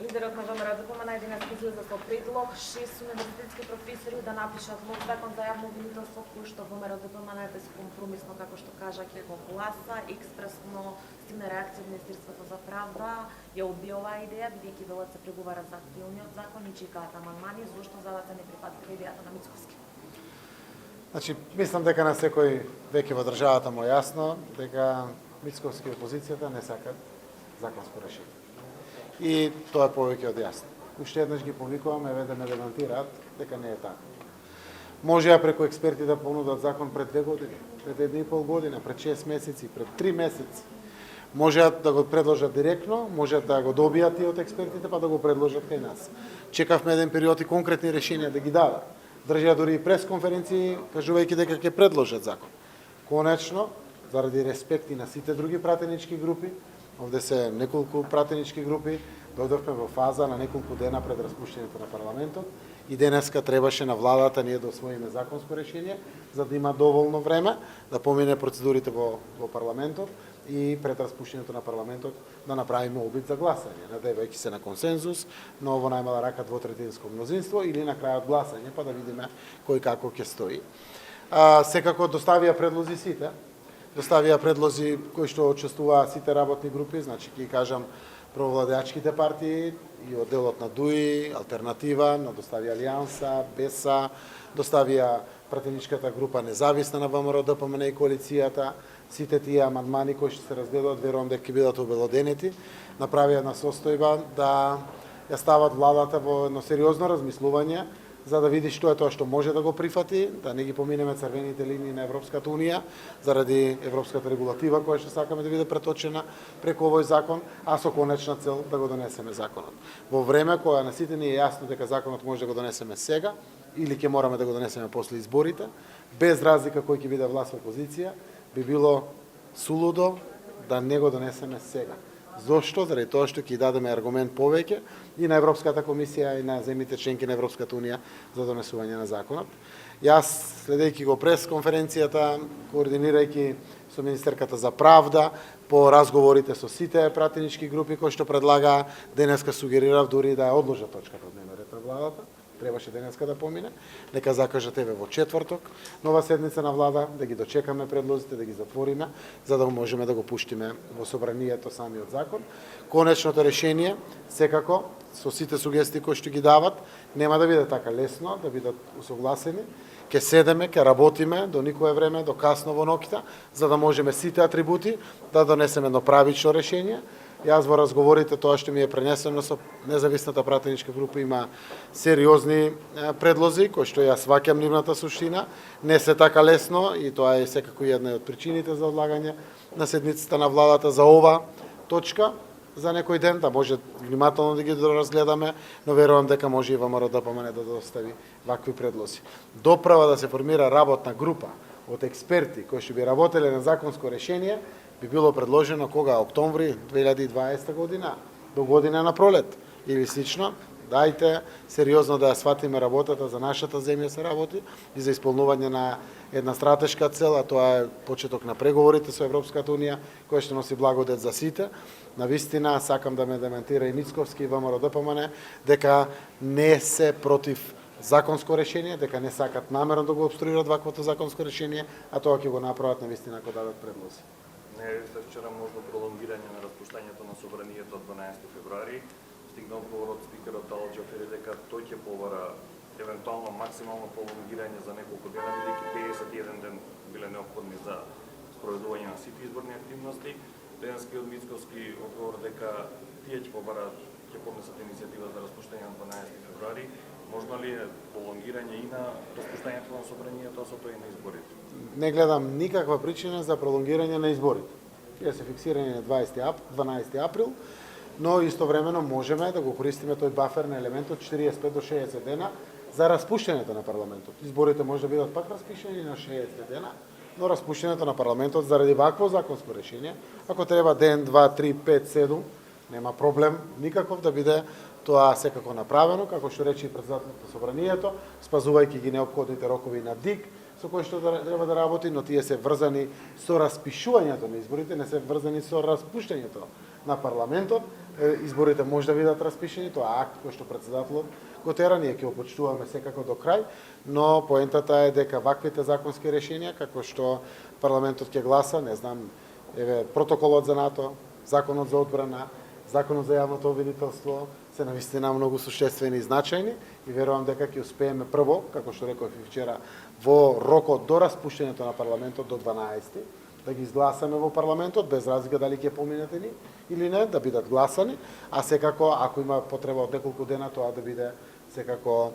Лидерот на ВМРО ДПМН 11 излезе со предлог 6 универзитетски професори да напишат нов закон за јавно обвинителство, кој што ВМРО ДПМН безкомпромисно, како што кажа, ќе го гласа. Експресно стигна реакција од Министерството за правда, ја одби оваа идеја, бидејќи велат се преговара за актуелниот закон и чекаат амандмани, зошто за да се не прифатила идејата на Мицковски. Значи, мислам дека на секој веќе во државата му е јасно дека Мицковски и опозицијата не сакат законско решение. И тоа е повеќе од јасно. Уште еднаш ги повикуваме, да ме демантираат дека не е така. Можеа преку експерти да понудат закон пред 2 години, пред 1,5 година, пред 6 месеци, пред 3 месеци. Можеат да го предложат директно, можеат да го добијат и од експертите, па да го предложат кај нас. Чекавме еден период и конкретни решенија да ги дадат. Држаа дури и пресконференции, кажувајќи дека ќе предложат закон. Конечно, заради респекти на сите други пратенички групи, овде се неколку пратенички групи, дојдовме во фаза на неколку дена пред распуштањето на парламентот и денеска требаше на владата ние да освоиме законско решение, за да има доволно време да помине процедурите во парламентот и пред распуштањето на парламентот да направиме обид за гласање, надевајќи се на консензус, но во најмала рака двотретинско мнозинство или на крајот гласање, па да видиме кој како ќе стои. Секако доставија предлози сите, доставија предлози кои што учествуваа сите работни групи, значи ќе кажам провладеачките партии и одделот на ДУИ, Алтернатива, доставија Алијанса, БЕСА, доставија пратеничката група независна на ВМРО ДПМН и коалицијата, сите тие амандмани кои што се разгледуваат, верувам дека ќе бидат обелоденети, направија една состојба да ја стават владата во едно сериозно размислување за да види што е тоа што може да го прифати, да не ги поминеме црвените линии на Европската унија заради европската регулатива која што сакаме да биде преточена преку овој закон, а со конечна цел да го донесеме законот. Во време кога на сите ни е јасно дека законот може да го донесеме сега или ќе мораме да го донесеме после изборите, без разлика кој ќе биде власт во опозиција, би било сулудо да не го донесеме сега. Зошто? Заради тоа што ќе дадеме аргумент повеќе и на Европската комисија и на земјите членки на Европската унија за донесување на законот. Јас, следејќи го пресконференцијата, координирајќи со Министерката за правда, по разговорите со сите пратенички групи кои што предлагаа, денеска сугерирав дури да ја одложат точката од дневниот ред на владата. Требаше денеска да помине, нека закажат еве во четврток, нова седница на влада, да ги дочекаме предлозите, да ги затвориме, за да можеме да го пуштиме во собранието самиот закон. Конечното решение, секако, со сите сугестии кои што ги дават, нема да биде така лесно, да бидат усогласени. Ке седеме, ке работиме до никое време, до касно во ноќта, за да можеме сите атрибути да донесеме едно правично решение. Јас во разговорите, тоа што ми е пренесено со независната пратеничка група, има сериозни предлози, кои што јас сваќам нивната суштина. Не се така лесно и тоа е секако една од причините за одлагање на седницата на владата за ова точка за некој ден, да може внимателно да ги разгледаме, но верувам дека може и ВМРО ДПМН да достави вакви предлози. Доправа да се формира работна група од експерти кои што би работеле на законско решение, би било предложено кога? Октомври 2020 година, до година на пролет или слично. Дајте сериозно да ја сватиме работата, за нашата земја се работи и за исполнување на една стратешка цел, а тоа е почеток на преговорите со Европската унија, која што носи благодет за сите. Навистина, сакам да ме дементира и Мицковски и ВМРО ДПМН, дека не се против законско решение, дека не сакат намерно да го обструират ваквото законско решение, а тоа ќе го направат навистина ако дадат предлози. Не е вчера можно пролонгирање на распуштањето на собранието од 12 февруари. Стигна одговор од спикерот Ало Џафери дека тој ќе повара евентуално максимално пролонгирање за неколку дена, бидејќи 51 ден биле неопходни за спроведување на сите изборни активности. Денески од Мицковски одговор дека тие ќе побараат, ќе поднесат иницијатива за распуштање на 12 февруари. Можно ли е пролонгирање и на распуштањето на собранието, а со тоа и на изборите? Не гледам никаква причина за пролонгирање на изборите. Тие се фиксирани на 12 април, но истовремено можеме да го користиме тој баферен елемент од 45 до 60 дена за распуштањето на парламентот. Изборите може да бидат пак распишани на 60 дена, но распуштањето на парламентот заради вакво законско решение, ако треба ден, 2, 3, 5, 7, нема проблем никаков да биде тоа секако направено, како што рече и председателот на собранието, спазувајќи ги неопходните рокови на ДИК, со кои што треба да работи, но тие се врзани со распишувањето на изборите, не се врзани со распуштањето на парламентот, изборите може да бидат распишени, тоа е акт кој што председателот го тера, ние ќе го почитуваме секако до крај, но поентата е дека ваквите законски решенија, како што парламентот ќе гласа, не знам, еве протоколот за НАТО, законот за одбрана, законот за јавното обвинителство, се навистина многу существени и значајни и верувам дека ќе успееме прво, како што реков и вчера, во рокот до распуштањето на парламентот до 12 да ги изгласаме во парламентот, без разлика дали ќе поминете ни или не, да бидат гласани, а секако, ако има потреба од неколку дена, тоа да биде секако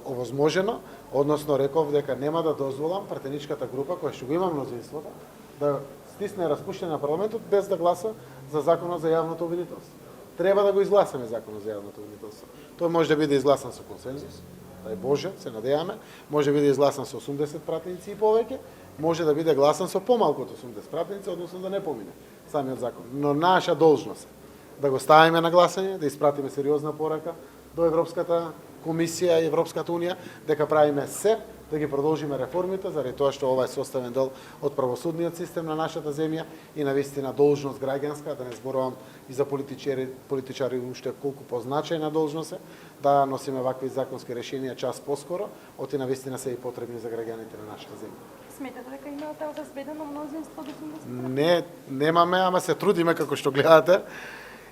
овозможено, односно реков дека нема да дозволам пратеничката група, која што го има мнозинството, да стисне распуштање на парламентот без да гласа за законот за јавното обвинителство. Треба да го изгласаме законот за јавното обвинителство. Тој може да биде изгласан со консензус, дај Боже, се надејаме, може да биде изгласан со 80 пратеници и повеќе, може да биде гласан со помалку од 80 пратеници, односно да не помине самиот закон. Но наша должност е да го ставиме на гласање, да испратиме сериозна порака до Европската комисија и Европската унија, дека правиме се да ги продолжиме реформите, заради тоа што ова е составен дел од правосудниот систем на нашата земја и навистина должност граѓанска, да не зборувам и за политичари уште колку позначајна должност е, да носиме вакви законски решенија час поскоро, оти навистина се и потребни за граѓаните на нашата земја. Сметате дека имате обезбедено мнозинство до 80%? Не, немаме, ама се трудиме, како што гледате,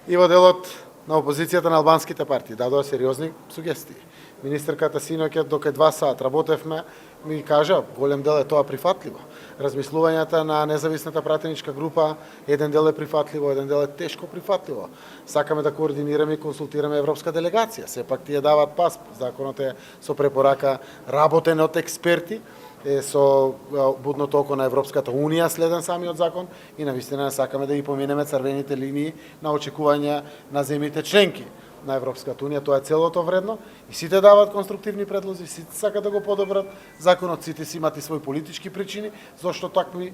и во делот на опозицијата на албанските партии дадоа сериозни сугестии. Министерката синоќа до кај 2 сат работевме, ми кажа, голем дел е тоа прифатливо. Размислувањата на независната пратеничка група, еден дел е прифатливо, еден дел е тешко прифатливо. Сакаме да координираме и консултираме европска делегација. Сепак тие даваат пас, законот е со препорака работен од експерти, со будното око на Европската унија следен самиот закон и навистина сакаме да ги поминеме црвените линии на очекување на земјите членки на Европската унија. Тоа е целото вредно и сите даваат конструктивни предлози, сите сакаат да го подобрат законот, сите си имат и своји политички причини зошто такви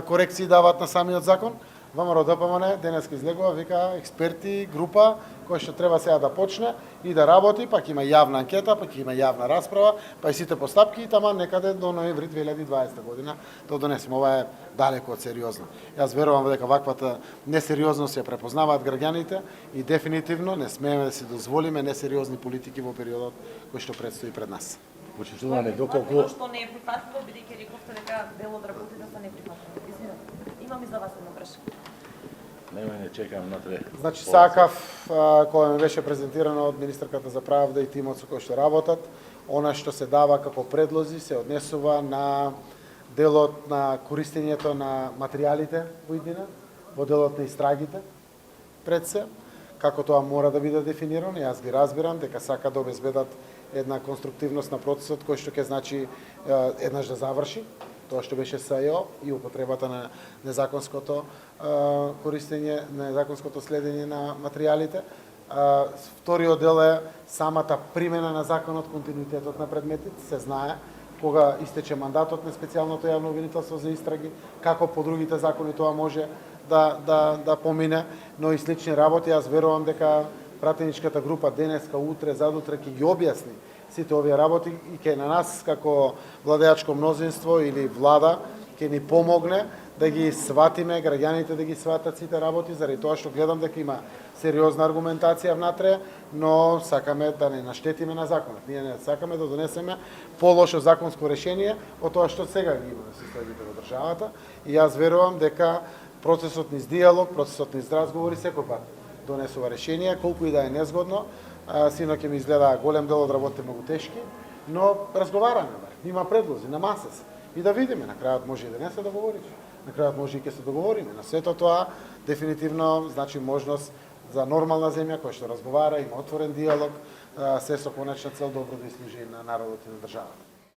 корекции даваат на самиот закон. ВМРО ДПМН денеска излегува, вика експерти, група која што треба сега да почне и да работи, пак има јавна анкета, пак има јавна расправа, па и сите постапки и тама некаде до ноември 2020 година да донесеме. Ова е далеко од сериозно. Јас верувам дека ваквата несериозност ја препознаваат граѓаните и дефинитивно не смееме да си дозволиме несериозни политики во периодот кој што предстои пред нас. Почитуване доколку Тоа што не е прифатливо, бидејќи рековте дека дел од работите се неприфатливи. Извинете. Имам и за вас едно прашање. Немој не чекам натре. Значи сакав која ми беше презентирано од министерката за правда и тимот со кој што работат, она што се дава како предлози се однесува на делот на користењето на материјалите во иднина, во делот на истрагите пред се, како тоа мора да биде дефинирано. Јас ги разбирам дека сака да обезбедат една конструктивност на процесот кој што ќе значи еднаш да заврши тоа што беше САЈО и употребата на незаконското користење, незаконското следење на материјалите. Вториот дел е самата примена на законот, континуитетот на предметите, се знае кога истече мандатот на специјалното јавно обвинителство за истраги, како по другите закони тоа може да помине, но и слични работи. Јас верувам дека пратеничката група денеска, утре, задутре ќе ги објасни сите овие работи и ќе на нас како владеачко мнозинство или влада ќе ни помогне да ги сватиме, граѓаните да ги сватат сите работи, заради тоа што гледам дека има сериозна аргументација внатре, но сакаме да не наштетиме на законот. Ние не сакаме да донесеме полошо законско решение од тоа што сега ги има на состојбите во државата и јас верувам дека процесот низ диалог, процесот низ разговори секој пат донесува решение, колку и да е незгодно. Синоќа ми изгледа голем дел од работите многу тешки, но разговараме, има предлози, на маса се. И да видиме, на крајот може и да не се договориш, на крајот може и ќе се договориме. На сето тоа, дефинитивно, значи можност за нормална земја која што разговара, има отворен диалог, се со конечна цел добро да служи на народот и на државата.